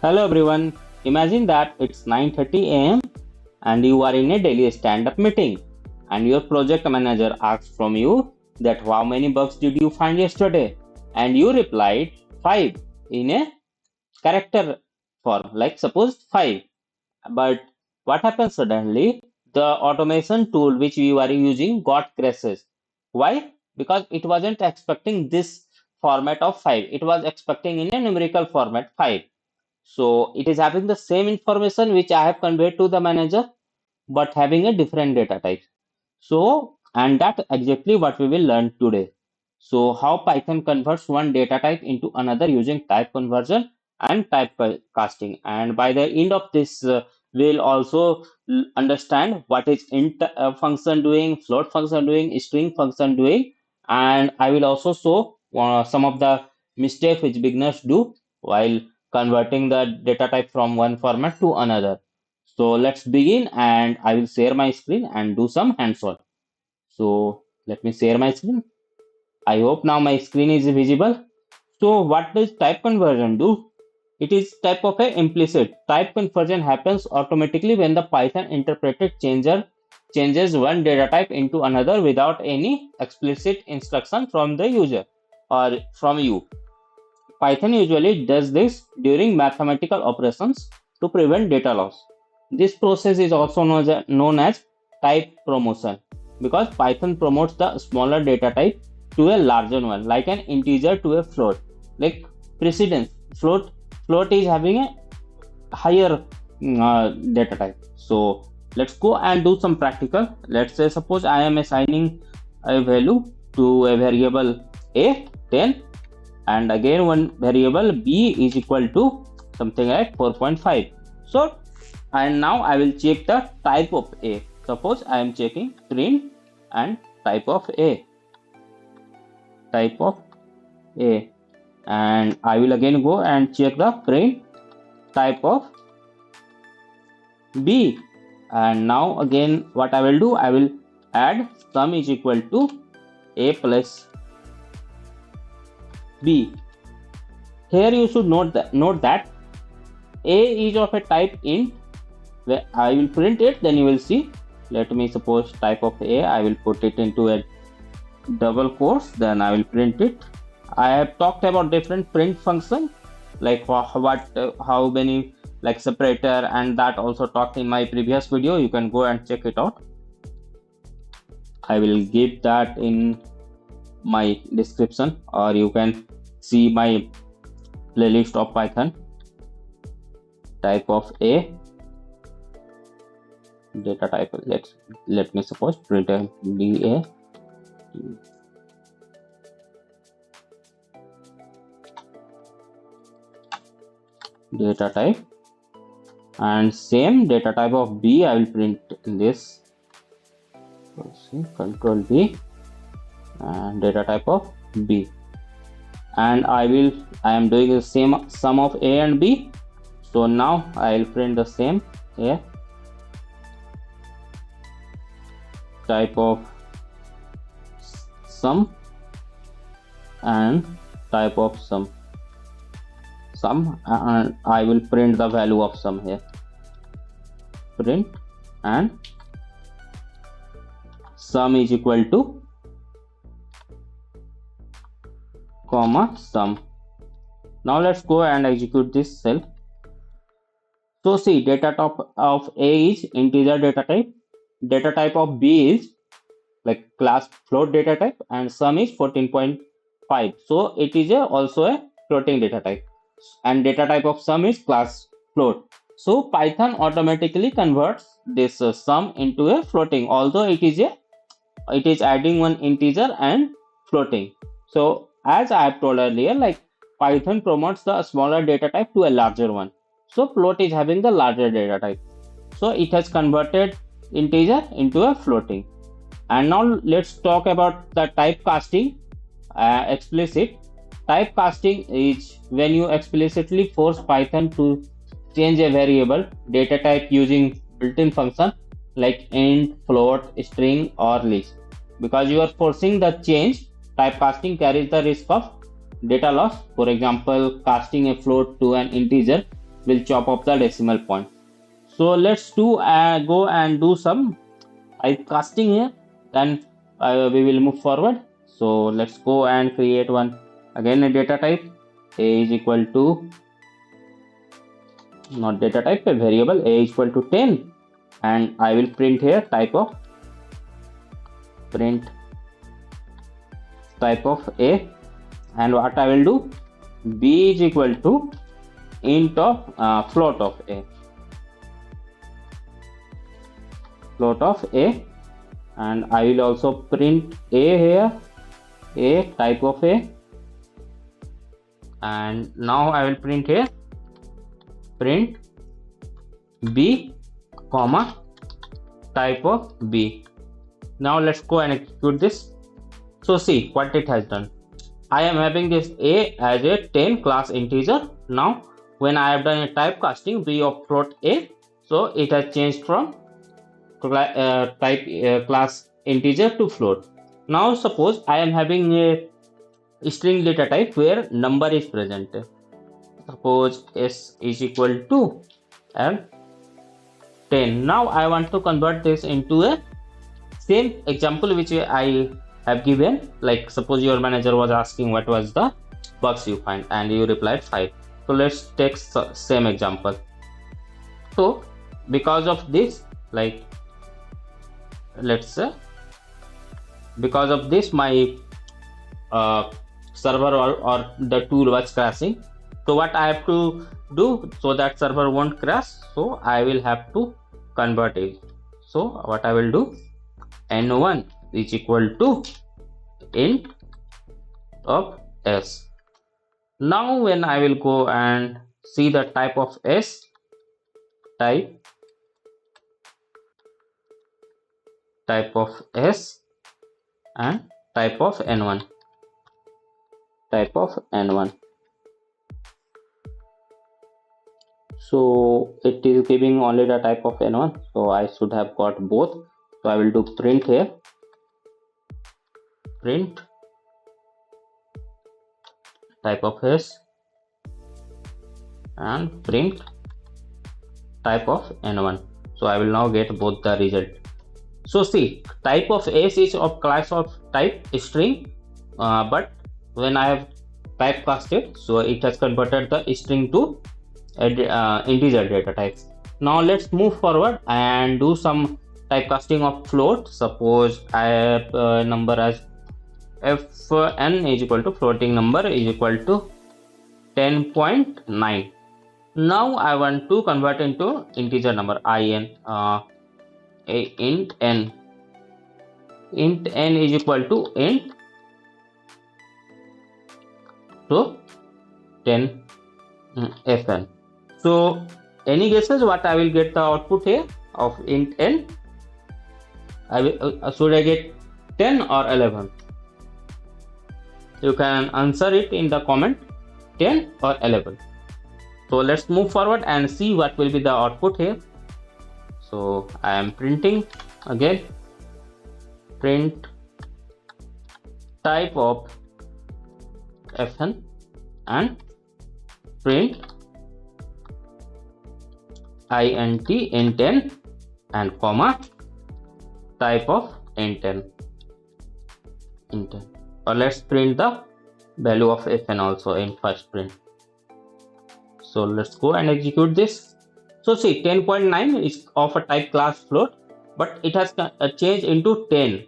Hello everyone. Imagine that it's 9:30 a.m. and you are in a daily stand-up meeting and your project manager asks from you that how many bugs did you find yesterday? And you replied 5 in a character form, like suppose 5. But what happens suddenly? The automation tool which we were using got crashes. Why? Because it wasn't expecting this format of 5. It was expecting in a numerical format 5. So it is having the same information which I have conveyed to the manager, but having a different data type. So, and that's exactly what we will learn today. So, how Python converts one data type into another using type conversion and typecasting. And by the end of this, we'll also understand what is int function doing, float function doing, string function doing, and I will also show some of the mistakes which beginners do while converting the data type from one format to another. So let's begin, and I will share my screen and do some hands-on. So let me share my screen. I hope now my screen is visible. So what does type conversion do? It is type of a implicit. Type conversion happens automatically when the Python interpreted changer changes one data type into another without any explicit instruction from the user or from you. Python usually does this during mathematical operations to prevent data loss. This process is also known as type promotion because Python promotes the smaller data type to a larger one, like an integer to a float. Like precedence, float is having a higher data type. So let's go and do some practical. Let's say suppose I am assigning a value to a variable a 10, and again one variable b is equal to something like 4.5. So, and now I will check the type of a. Suppose I am checking print and type of a, and I will again go and check the print type of b. And now again what I will do, I will add sum is equal to a plus b. Here you should note that a is of a type int, where I will print it, then you will see. Let me suppose type of a, I will put it into a double quotes, then I will print it. I have talked about different print function, like how many, like separator, and that also talked in my previous video. You can go and check it out. I will give that in my description, or you can see my playlist of Python. Type of a, data type, let me suppose print a da, data type, and same data type of b I will print in this. Control B, and data type of b, and I am doing the same sum of a and b. So now I will print the same here, type of sum and type of sum, and I will print the value of sum here, print, and sum is equal to comma sum. Now let's go and execute this cell. So see, data type of a is integer data type of b is like class float data type, and sum is 14.5. So it is also a floating data type, and data type of sum is class float. So Python automatically converts this sum into a floating, although it is adding one integer and floating. So as I have told earlier, like Python promotes the smaller data type to a larger one. So float is having the larger data type. So it has converted integer into a floating. And now let's talk about the typecasting. Explicit typecasting is when you explicitly force Python to change a variable data type using built-in function like int, float, string, or list. Because you are forcing the change, typecasting carries the risk of data loss. For example, casting a float to an integer will chop off the decimal point. So let's go and do some typecasting here, then we will move forward. So let's go and create one again a data type. A is equal to, not data type, a variable. A is equal to 10, and I will print here type of A, and what I will do, B is equal to int of float of A, and I will also print A here, A type of A, and now I will print here print B comma type of B. Now let's go and execute this. So see what it has done. I am having this A as a 10 class integer. Now when I have done a typecasting B of float A, so it has changed from class integer to float. Now suppose I am having a string data type where number is present. Suppose S is equal to and 10. Now I want to convert this into a same example which I have given. Like suppose your manager was asking what was the bugs you find, and you replied 5. So let's take same example. So because of this, like let's say because of this my server or the tool was crashing. So what I have to do so that server won't crash, so I will have to convert it. So what I will do, n1 is equal to int of S. Now when I will go and see the type of S, type of S and type of n1, so it is giving only the type of n1, so I should have got both. So I will do print here, print type of S and print type of n1. So I will now get both the result. So see, type of S is of class of type string, but when I have typecasted, so it has converted the string to integer data types. Now let's move forward and do some typecasting of float. Suppose I have a number as fn is equal to floating number is equal to 10.9. Now I want to convert into integer number in, int n is equal to int, so 10 fn. So any guesses what I will get the output here of int n? I will, should I get 10 or 11? You can answer it in the comment, 10 or 11. So let's move forward and see what will be the output here. So I am printing again, print type of fn and print int n and comma type of int n. Or let's print the value of fn also in first print. So let's go and execute this. So see, 10.9 is of a type class float, but it has changed into 10.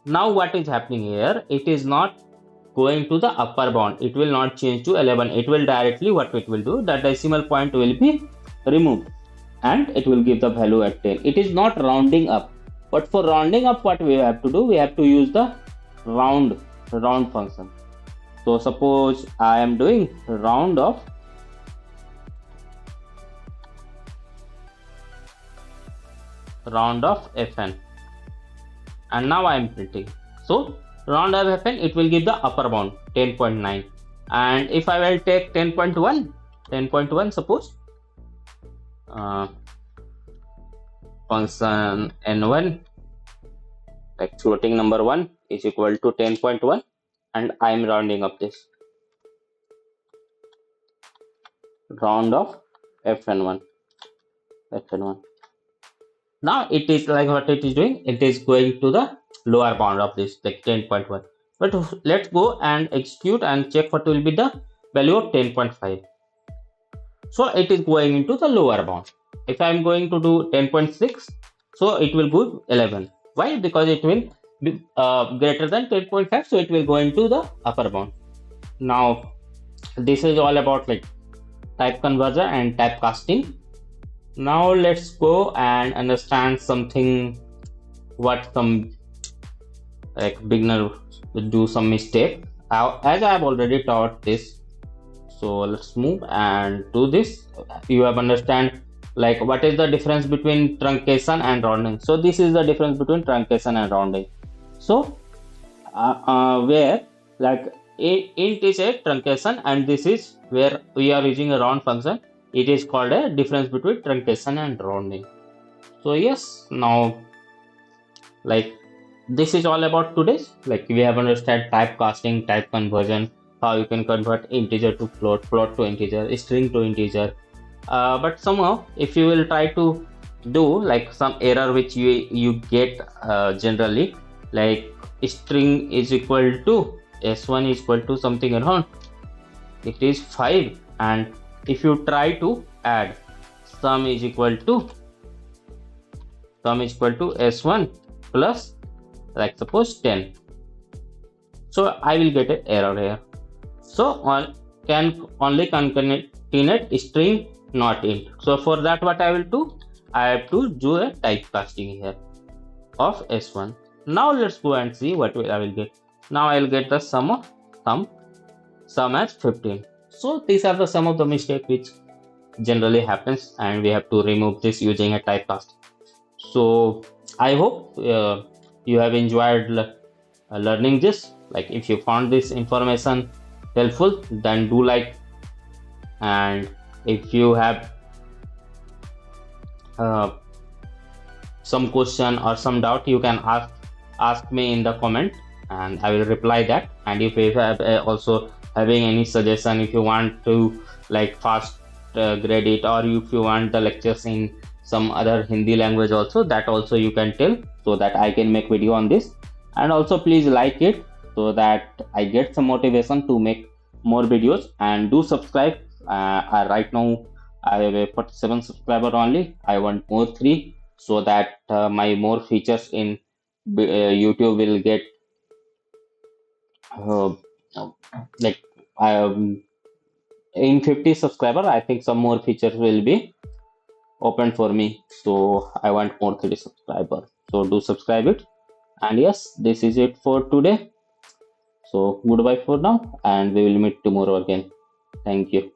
Now what is happening here, it is not going to the upper bound, it will not change to 11, it will directly, what it will do, the decimal point will be removed and it will give the value at 10. It is not rounding up, but for rounding up what we have to do, we have to use the round function. So suppose I am doing round of fn, and now I am printing. So round of fn, it will give the upper bound 10.9, and if I will take 10.1 suppose, function n1 like floating number 1 is equal to 10.1, and I am rounding up this round of Fn1, Fn1. Now it is like what it is doing. It is going to the lower bound of this like 10.1. But let's go and execute and check what will be the value of 10.5. So it is going into the lower bound. If I am going to do 10.6, so it will go 11. Why? Because it will be greater than 10.5, so it will go into the upper bound. Now this is all about like type conversion and type casting. Now let's go and understand something what some like beginner will do some mistake. As I have already taught this, so let's move and do this. You have understand like what is the difference between truncation and rounding. So this is the difference between truncation and rounding. So where like int is a truncation and this is where we are using a round function. It is called a difference between truncation and rounding. So yes, now like this is all about today's. Like we have understood type casting, type conversion, how you can convert integer to float, float to integer, string to integer. But somehow if you will try to do like some error which you get generally, like string is equal to s1 is equal to something around it is 5, and if you try to add sum is equal to s1 plus like suppose 10, so I will get an error here. So can only concatenate string not int. So for that what I will do, I have to do a type casting here of s1. Now let's go and see what I will get. Now I will get the sum of sum as 15. So these are the some of the mistake which generally happens, and we have to remove this using a typecast. So I hope you have enjoyed learning this. Like if you found this information helpful, then do like, and if you have some question or some doubt, you can ask me in the comment and I will reply that. And if you have also having any suggestion, if you want to like fast grade it, or if you want the lectures in some other Hindi language also, that also you can tell, so that I can make video on this. And also please like it so that I get some motivation to make more videos, and do subscribe. Right now I have a 47 subscriber only. I want more 3, so that my more features in YouTube will get uh, like in 50 subscriber. I think some more features will be open for me, so I want more 3 subscriber, so do subscribe it. And yes, this is it for today. So goodbye for now, and we will meet tomorrow again. Thank you.